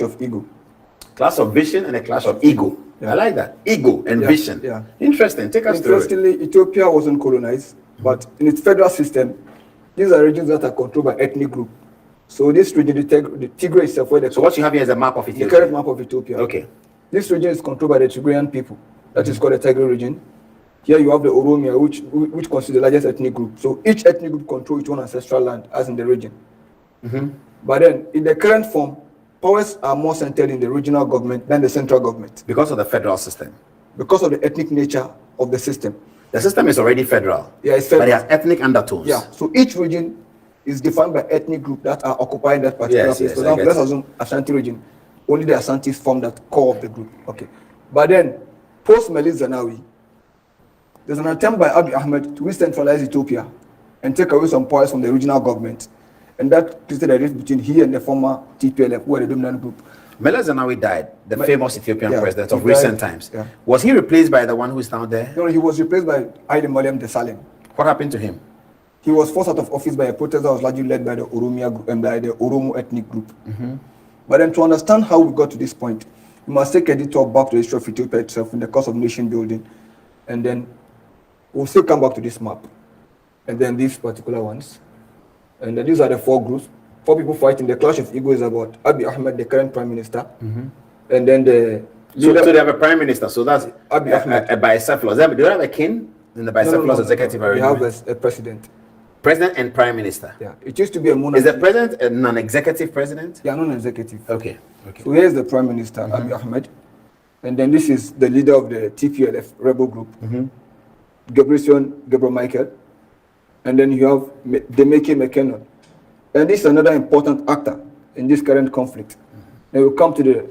of ego. Clash of vision and a clash of ego. Yeah. I like that. Ego and vision. Yeah. Interesting. Take us through it. Interestingly, Ethiopia wasn't colonized, but in its federal system, these are regions that are controlled by ethnic group. So this region, the Tigray itself, where so what you have here is a map of Ethiopia. The current map of Ethiopia. Okay. This region is controlled by the Tigrayan people. That is called the Tigray region. Here you have the Oromia, which constitutes the largest ethnic group. So each ethnic group controls its own ancestral land, as in the region. But then, in the current form, powers are more centered in the regional government than the central government. Because of the federal system. Because of the ethnic nature of the system. The system is already federal. Yeah, it's federal. But it has ethnic undertones. Yeah. So each region is defined by ethnic group that are occupying that particular place. For example, let's assume Ashanti region. Only the Ashantis form that core of the group. Okay. But then, post Meles Zenawi, there's an attempt by Abiy Ahmed to re-centralize Ethiopia and take away some powers from the regional government. And that created a rift between he and the former TPLF, who are the dominant group. Meles Zenawi died, the famous Ethiopian president of recent times. Yeah. Was he replaced by the one who is now there? No, he was replaced by Haile Mariam Desalegn. What happened to him? He was forced out of office by a protest that was largely led by the Oromia group and by the Oromo ethnic group. But then to understand how we got to this point, we must take a detour back to the history of Ethiopia itself in the course of nation building. And then we'll still come back to this map. And then these particular ones. And these are the four groups. Four people fighting. The clash of ego is about Abiy Ahmed, the current prime minister. And then so they have a prime minister. So that's Abiy Ahmed. A bicephalus. Do they have a king in the bicephalus executive arrangement? They have a president. President and prime minister. Yeah. It used to be a monarchy. Is the president a non-executive president? Yeah, non-executive. Okay. So here's the prime minister, Abiy Ahmed. And then this is the leader of the TPLF rebel group, Gabriel Michael. And then you have Demeke Mekonnen. And this is another important actor in this current conflict. Then we'll come to the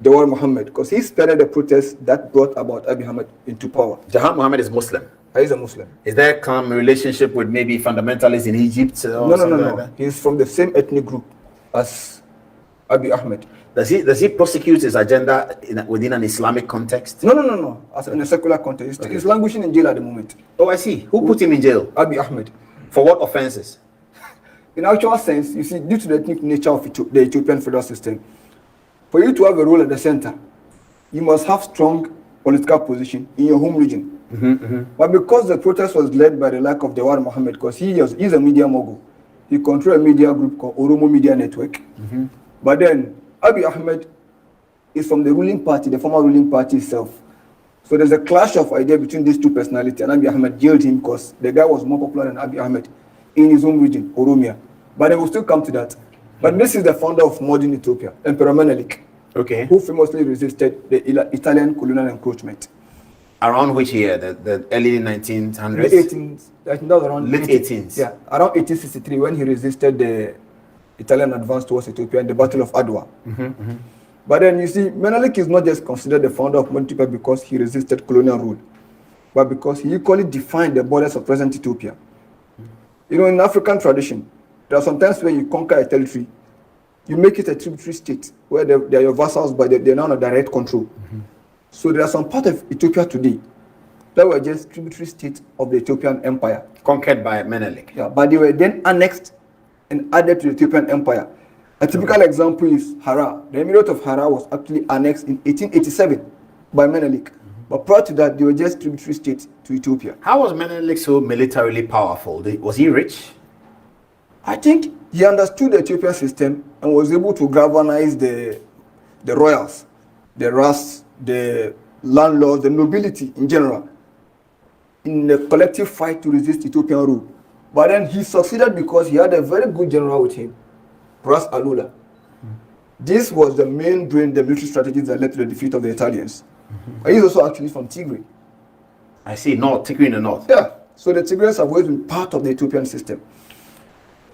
Jawar Mohammed, because he started the protest that brought about Abiy Ahmed into power. Jawar Mohammed is Muslim. He's a Muslim. Is there a relationship with maybe fundamentalists in Egypt? Or No. Like He's from the same ethnic group as Abiy Ahmed. Does he prosecute his agenda within an Islamic context? No. As in a secular context. He's languishing in jail at the moment. Oh, I see. Who put him in jail? Abiy Ahmed. For what offenses? In actual sense, you see, due to the ethnic nature of the Ethiopian federal system, for you to have a role at the center, you must have strong political position in your home region. But because the protest was led by the like of Jawar Mohammed, because he's a media mogul, he controls a media group called Oromo Media Network. But then Abiy Ahmed is from the ruling party, the former ruling party itself. So there's a clash of ideas between these two personalities, and Abiy Ahmed jailed him because the guy was more popular than Abiy Ahmed in his own region, Oromia. But they will still come to that. But this is the founder of modern Ethiopia, Emperor Menelik, who famously resisted the Italian colonial encroachment. Around which year? The early 1900s? The 18th. I think that was around late 18th. Yeah, around 1863 when he resisted the Italian advance towards Ethiopia in the Battle of Adwa. But then you see, Menelik is not just considered the founder of modern Ethiopia because he resisted colonial rule, but because he equally defined the borders of present Ethiopia. You know, in African tradition, there are sometimes when you conquer a territory, you make it a tributary state where they are your vassals, but they're not under direct control. So there are some part of Ethiopia today that were just tributary states of the Ethiopian Empire. Conquered by Menelik. Yeah, but they were then annexed and added to the Ethiopian Empire. A typical example is Hara. The Emirate of Hara was actually annexed in 1887 by Menelik. But prior to that, they were just tributary states to Ethiopia. How was Menelik so militarily powerful? Was he rich? I think he understood the Ethiopian system and was able to galvanize the royals, the ras, the landlords, the nobility in general, in a collective fight to resist Ethiopian rule. But then he succeeded because he had a very good general with him, Ras Alula. This was the main brain, the military strategies that led to the defeat of the Italians. And he's also actually from Tigray. I see, Tigray in the north. Yeah, so the Tigrayans have always been part of the Ethiopian system.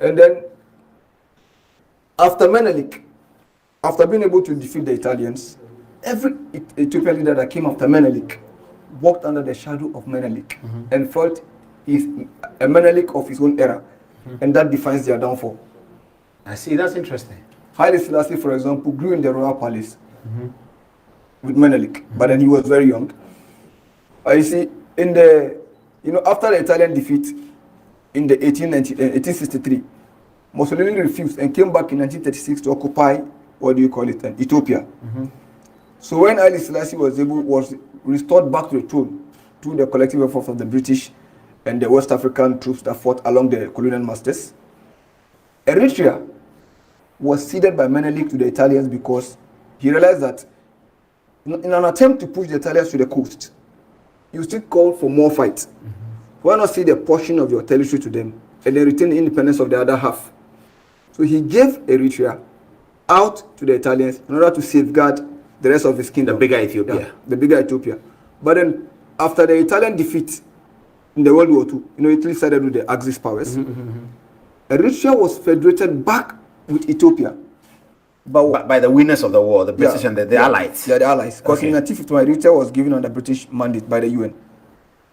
And then, after Menelik, after being able to defeat the Italians, every Ethiopian leader that came after Menelik walked under the shadow of Menelik and felt he's a Menelik of his own era. And that defines their downfall. I see, that's interesting. Haile Selassie, for example, grew in the royal palace with Menelik, but then he was very young. You see, after the Italian defeat in the 1863, Mussolini refused and came back in 1936 to occupy Ethiopia. So when Haile Selassie was restored back to the throne through the collective effort of the British and the West African troops that fought along the colonial masters, Eritrea was ceded by Menelik to the Italians because he realized that in an attempt to push the Italians to the coast, you still call for more fight. Why not cede a portion of your territory to them and then retain the independence of the other half? So he gave Eritrea out to the Italians in order to safeguard the rest of his kingdom. The bigger Ethiopia. Yeah, the bigger Ethiopia. But then, after the Italian defeat in the World War II, Italy sided with the Axis powers. Eritrea was federated back with Ethiopia. But by the winners of the war, the British and the Allies. Yeah, the Allies. Because in 1951, Eritrea was given under British mandate by the UN.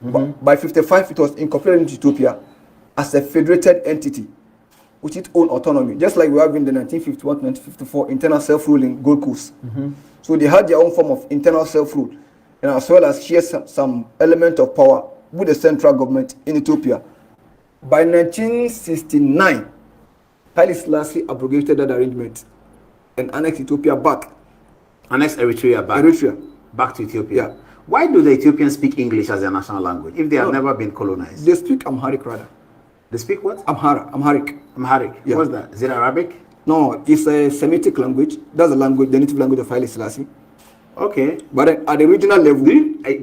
But by 1955, it was incorporated into Ethiopia as a federated entity with its own autonomy, just like we have in the 1951 to 1954 internal self-rule in Gold Coast. So they had their own form of internal self-rule, and as well as share some element of power with the central government in Ethiopia. By 1969, Haile Selassie abrogated that arrangement and annexed Ethiopia back. Annexed Eritrea back. Eritrea. Back to Ethiopia. Yeah. Why do the Ethiopians speak English as their national language if they have never been colonized? They speak Amharic rather. They speak what? Amharic. Amharic. Yeah. What's that? Is it Arabic? No, it's a Semitic language. That's the language, the native language of Haile Selassie. Okay. But at the regional level,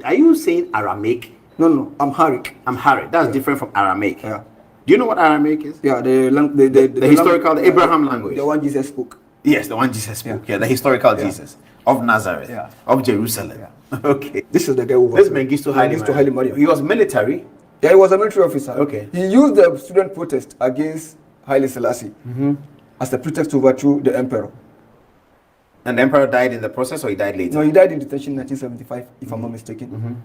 Are you saying Aramaic? No, Amharic. Amharic. That's different from Aramaic. Yeah. Do you know what Aramaic is? Yeah, the historical, the Abraham language. The one Jesus spoke. Yes, the one Jesus spoke. Yeah, the historical Jesus of Nazareth, of Jerusalem. Okay. This is the guy who was. This Mengistu Haile Mariam. He was military. Yeah, he was a military officer. Okay. He used the student protest against Haile Selassie as a pretext to overthrow the emperor. And the emperor died in the process, or he died later? No, he died in detention in 1975, if I'm not mistaken.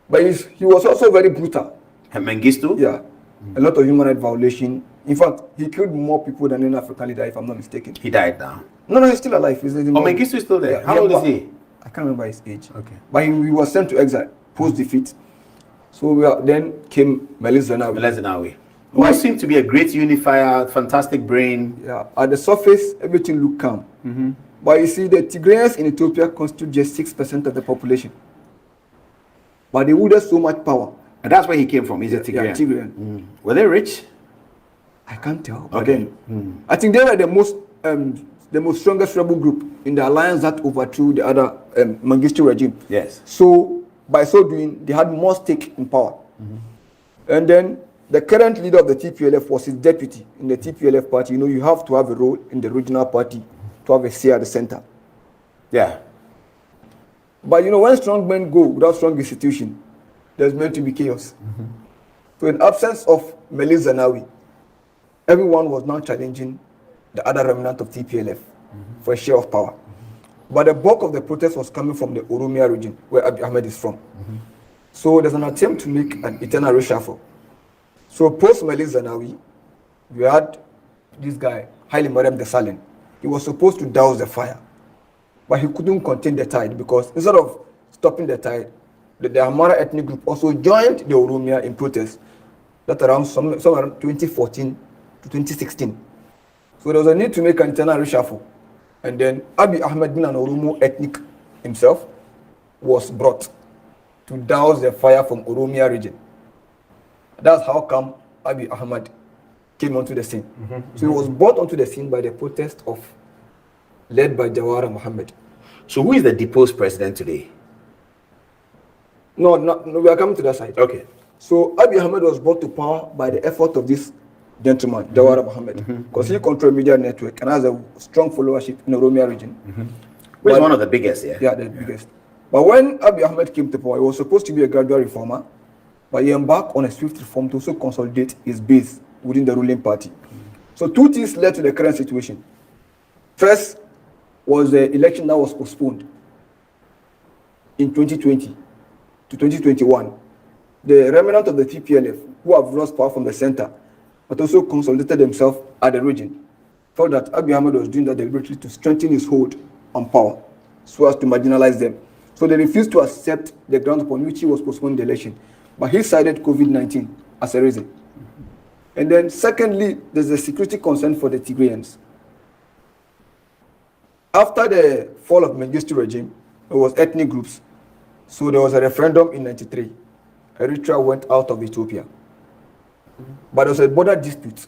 But he was also very brutal. And Mengistu? Yeah. A lot of human rights violation. In fact, he killed more people than any African leader, if I'm not mistaken. He died now. No, he's still alive. Mengistu is still there. Yeah, How old is he? I can't remember his age. Okay. But he was sent to exile post-defeat. So then came Meles Zenawi. Who seemed to be a great unifier, fantastic brain. Yeah. At the surface, everything looked calm. But you see, the Tigrayans in Ethiopia constitute just 6% of the population. But they wielded so much power. And that's where he came from. He's a Tigrayan. Yeah, Tigrayan. Were they rich? I can't tell. But then, I think they were the most strongest rebel group in the alliance that overthrew the other Mengistu regime. Yes. So by so doing, they had more stake in power. And then the current leader of the TPLF was his deputy in the TPLF party. You have to have a role in the regional party to have a say at the center. Yeah. But when strong men go without strong institution, there's meant to be chaos. So in absence of Meles Zenawi, everyone was now challenging the other remnant of TPLF for a share of power. But the bulk of the protest was coming from the Oromia region, where Abiy Ahmed is from. So there's an attempt to make an eternal reshuffle. So post Meles Zenawi, we had this guy, Haile Mariam Desalegn. He was supposed to douse the fire, but he couldn't contain the tide because instead of stopping the tide, the Amara ethnic group also joined the Oromia in protest. That around somewhere around 2014 to 2016. So there was a need to make an internal reshuffle. And then Abiy Ahmed, being an Oromo ethnic himself, was brought to douse the fire from Oromia region. That's how come Abiy Ahmed came onto the scene. So he was brought onto the scene by the protest led by Jawara Mohammed. So who is the deposed president today? No, we are coming to that side. Okay. So Abiy Ahmed was brought to power by the effort of this gentleman, Jawara Mohammed, because he controlled media network and has a strong followership in the Oromia region. Which is one of the biggest, Yeah, the biggest. But when Abiy Ahmed came to power, he was supposed to be a gradual reformer, but he embarked on a swift reform to also consolidate his base within the ruling party. So two things led to the current situation. First was the election that was postponed in 2020 to 2021. The remnant of the TPLF, who have lost power from the center, but also consolidated themselves at the region, felt that Abiy Ahmed was doing that deliberately to strengthen his hold on power, so as to marginalize them. So they refused to accept the ground upon which he was postponing the election. But he cited COVID-19 as a reason. And then secondly, there's a security concern for the Tigrayans. After the fall of Mengistu regime, there was ethnic groups. So there was a referendum in 93. Eritrea went out of Ethiopia. But there was a border dispute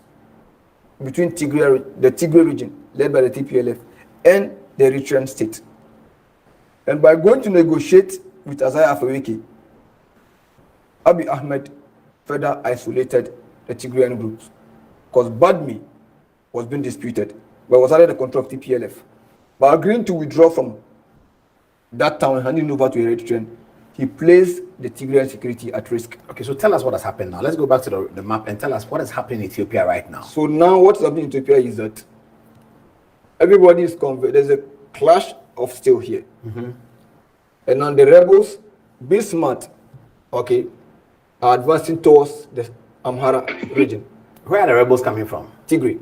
between the Tigray region, led by the TPLF, and the Eritrean state. And by going to negotiate with Isaias Afwerki, Abiy Ahmed further isolated the Tigrayan groups, because Badme was being disputed, but was under the control of TPLF. By agreeing to withdraw from that town and handing over to Eritrean, he placed the Tigrayan security at risk. Okay, so tell us what has happened now. Let's go back to the map and tell us what is happening in Ethiopia right now. So now what's happening in Ethiopia is that everybody is convinced. There's a clash of steel here. And now the rebels, be smart, okay, are advancing towards the Amhara region. Where are the rebels coming from? Tigray.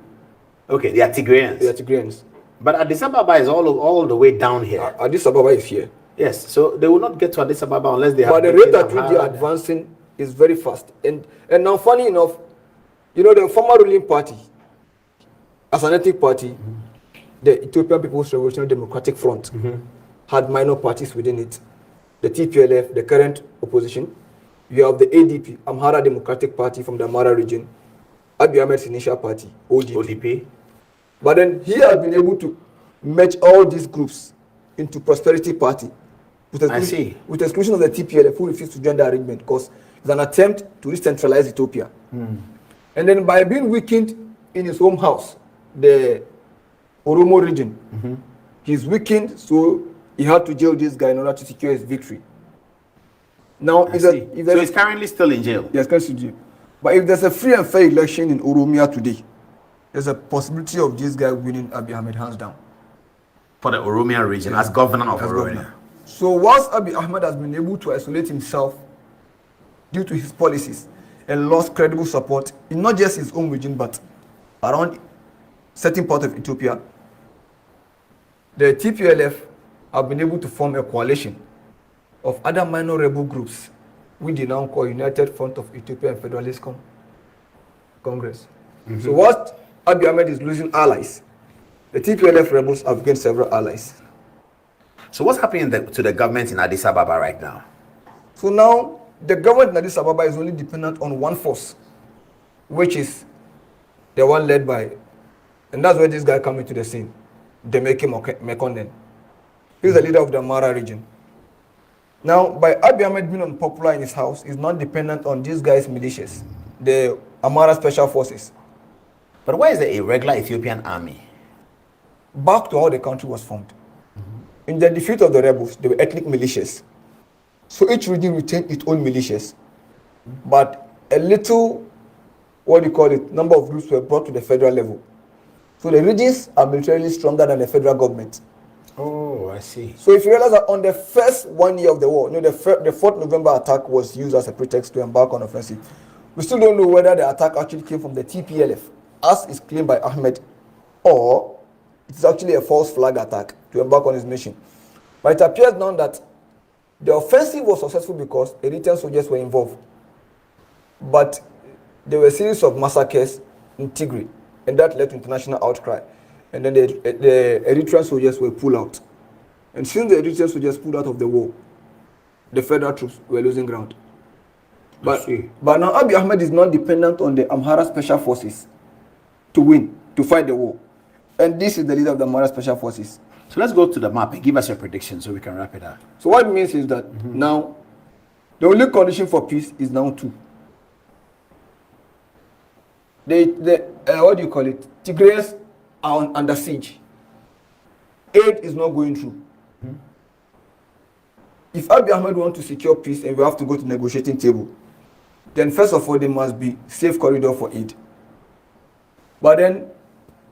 Okay, they are Tigrayans. They are Tigrayans. But Addis Ababa is all the way down here. Addis Ababa is here. Yes, so they will not get to Addis Ababa unless they have. But the rate at which they are advancing is very fast. And now, funny enough, you know, the former ruling party, as an ethnic party, the Ethiopian People's Revolutionary Democratic Front, had minor parties within it. The TPLF, the current opposition. You have the ADP, Amhara Democratic Party from the Amhara region. Abiy Ahmed's initial party, ODP. But then he has been able to merge all these groups into Prosperity Party, with exclusion of the TPLF, who refused to join the arrangement because it's an attempt to re-centralize Ethiopia. And then by being weakened in his home house, the Oromo region, he's weakened, so he had to jail this guy in order to secure his victory. Now, so he's currently still in jail? Yes, currently in jail. But if there's a free and fair election in Oromia today, there's a possibility of this guy winning Abiy Ahmed hands down. For the Oromia region, as governor of Oromia. So once Abiy Ahmed has been able to isolate himself due to his policies and lost credible support in not just his own region, but around certain parts of Ethiopia, the TPLF have been able to form a coalition of other minor rebel groups, which they now call United Front of Ethiopian Federalist Congress. So what Abiy Ahmed is losing allies, the TPLF rebels have gained several allies. So what's happening to the government in Addis Ababa right now? So now the government in Addis Ababa is only dependent on one force, which is the one led by, and that's where this guy comes into the scene, Demeke Mekonnen. He's the leader of the Amhara region. Now, by Abiy Ahmed being unpopular in his house, he's not dependent on these guys' militias, the Amhara Special Forces. But where is the irregular Ethiopian army? Back to how the country was formed. In the defeat of the rebels, they were ethnic militias. So each region retained its own militias. But a little, number of groups were brought to the federal level. So the regions are militarily stronger than the federal government. Oh, I see. So if you realize that on the first 1 year of the war, the 4th November attack was used as a pretext to embark on offensive. We still don't know whether the attack actually came from the TPLF, as is claimed by Ahmed, or it's actually a false flag attack to embark on his mission. But it appears now that the offensive was successful because Eritrean soldiers were involved. But there were a series of massacres in Tigray, and that led to international outcry. And then the Eritrean soldiers were pulled out. And since the Eritrean soldiers pulled out of the war, the federal troops were losing ground. But now Abiy Ahmed is not dependent on the Amhara Special Forces to fight the war. And this is the leader of the Amhara Special Forces. So let's go to the map and give us your prediction so we can wrap it up. So what it means is that now, the only condition for peace is now two. Tigrayans are under siege. Aid is not going through. If Abiy Ahmed wants to secure peace and we have to go to negotiating table, then first of all, there must be safe corridor for aid. But then,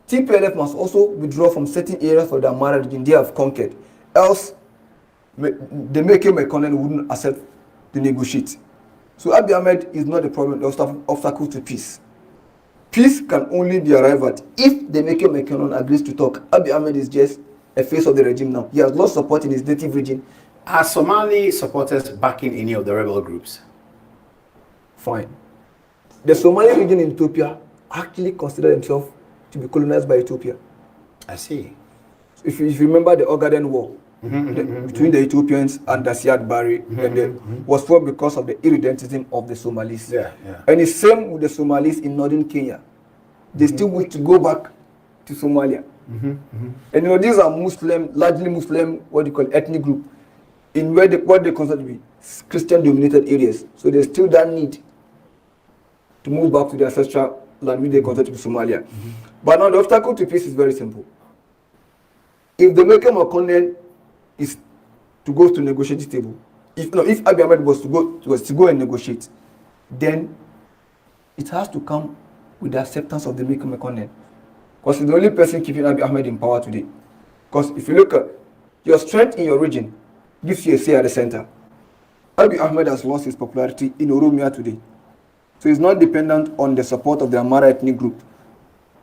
TPLF must also withdraw from certain areas of the Amhara region they have conquered. Else, the Demeke Mekonnen wouldn't accept to negotiate. So Abiy Ahmed is not the problem, the obstacle to peace. Peace can only be arrived at if the Demeke Mekonnen agrees to talk. Abiy Ahmed is just a face of the regime now. He has lost support in his native region. Are Somali supporters backing any of the rebel groups? Fine. The Somali region in Ethiopia actually consider themselves to be colonized by Ethiopia. I see. if you remember the Ogaden War between the Ethiopians and the Siad Barre, was fought because of the irredentism of the Somalis. And it's same with the Somalis in northern Kenya. They still wish to go back to Somalia. And these are largely Muslim, ethnic group, in what they consider to be Christian-dominated areas. So there's still that need to move back to the ancestral land which they consider to be Somalia. But now the obstacle to peace is very simple. If the Mecca McConnell is to go to negotiating table, if Abiy Ahmed was to go and negotiate, then it has to come with the acceptance of the Mecca McConnell. Because he's the only person keeping Abiy Ahmed in power today. Because if you look at your strength in your region, gives you a say at the center. Abiy Ahmed has lost his popularity in Oromia today. So he's not dependent on the support of the Amara ethnic group.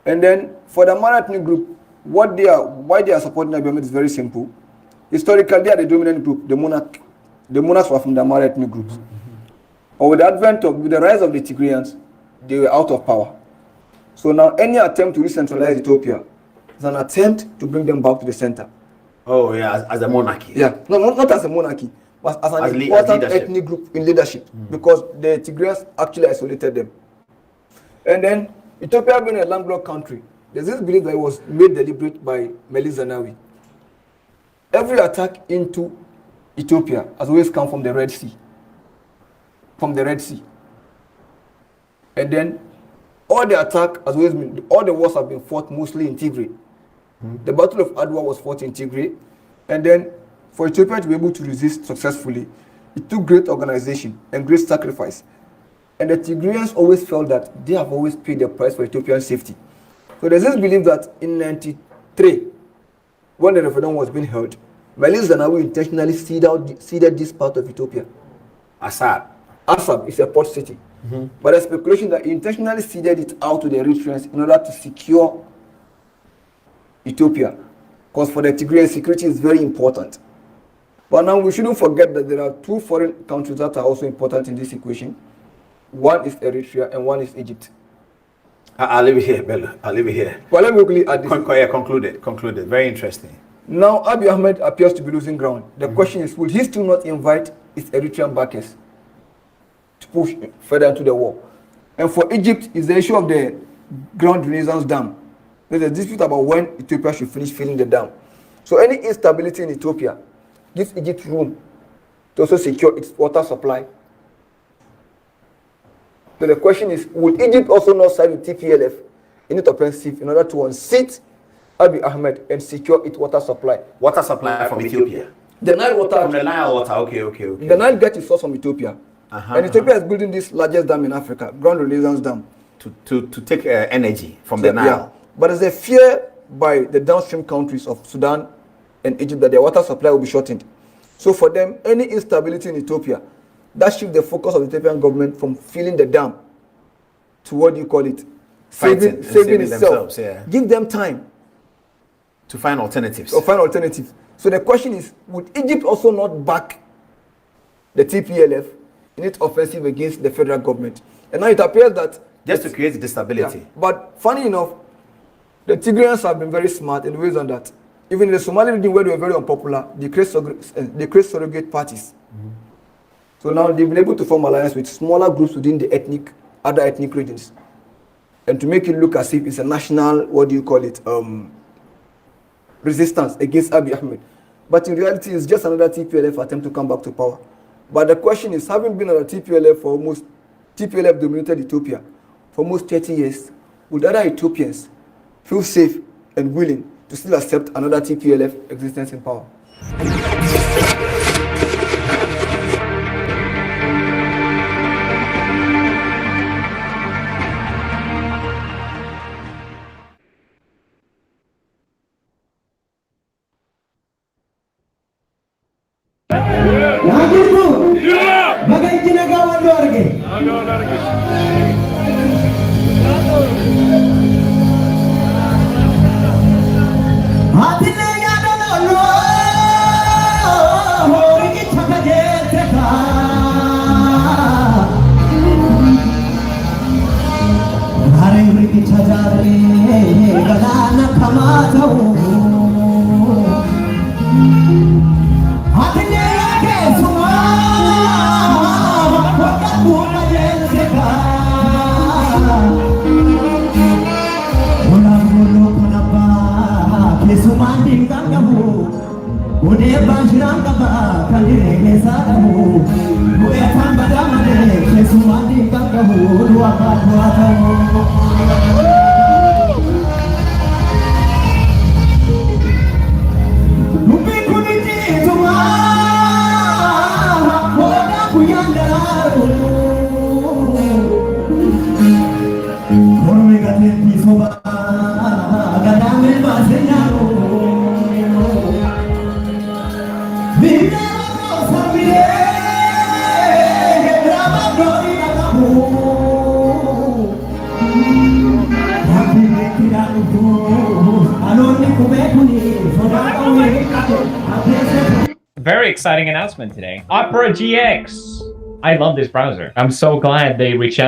And then for the Amara ethnic group, why they are supporting Abiy Ahmed is very simple. Historically, they are the dominant group, the monarch. The monarchs were from the Amara ethnic groups. But with the rise of the Tigrayans, they were out of power. So now any attempt to re-centralize Ethiopia is an attempt to bring them back to the center. Oh yeah, as a monarchy. Yeah, no, not as a monarchy, but as an important ethnic group in leadership, because the Tigrayans actually isolated them. And then Ethiopia being a landlocked country, there's this belief that it was made deliberate by Meles Zenawi. Every attack into Ethiopia has always come from the Red Sea. And then all the wars have been fought mostly in Tigray. The Battle of Adwa was fought in Tigray. And then for Ethiopia to be able to resist successfully, it took great organization and great sacrifice. And the Tigrayans always felt that they have always paid the price for Ethiopian safety. So there's this belief that in 1993, when the referendum was being held, Meles Zenawi intentionally ceded this part of Ethiopia. Assab is a port city. But there's speculation that he intentionally ceded it out to the Eritreans in order to secure Ethiopia. Because for the Tigrayans, security is very important. But now we shouldn't forget that there are two foreign countries that are also important in this equation. One is Eritrea and one is Egypt. I'll leave it here, Bello. I'll leave it here. Well, let me quickly add this. Concluded. Very interesting. Now, Abiy Ahmed appears to be losing ground. The question is, will he still not invite his Eritrean backers to push further into the war? And for Egypt, is the issue of the Grand Renaissance Dam. There's a dispute about when Ethiopia should finish filling the dam. So any instability in Ethiopia gives Egypt room to also secure its water supply. So the question is, will Egypt also not side with TPLF in its offensive in order to unseat Abiy Ahmed and secure its water supply? Water supply from Ethiopia? The Nile water. From the Nile water, okay. The Nile gets its source from Ethiopia. And Ethiopia is building this largest dam in Africa, Grand Renaissance Dam. To take energy from the Nile. Yeah. But there's a fear by the downstream countries of Sudan and Egypt that their water supply will be shortened. So for them, any instability in Ethiopia, that shifts the focus of the Ethiopian government from filling the dam to saving itself. Yeah. Give them time to find alternatives. So the question is, would Egypt also not back the TPLF in its offensive against the federal government? And now it appears that just to create instability. Yeah. But funny enough, the Tigrayans have been very smart in ways on that. Even in the Somali region where they were very unpopular, they create surrogate parties. So now they've been able to form alliance with smaller groups within the other ethnic regions. And to make it look as if it's a national, resistance against Abiy Ahmed. But in reality, it's just another TPLF attempt to come back to power. But the question is, having been on a TPLF dominated Ethiopia for almost 30 years, would other Ethiopians feel safe and willing to still accept another TPLF existence in power? Hari Very exciting announcement today. Opera GX. I love this browser. I'm so glad they reached out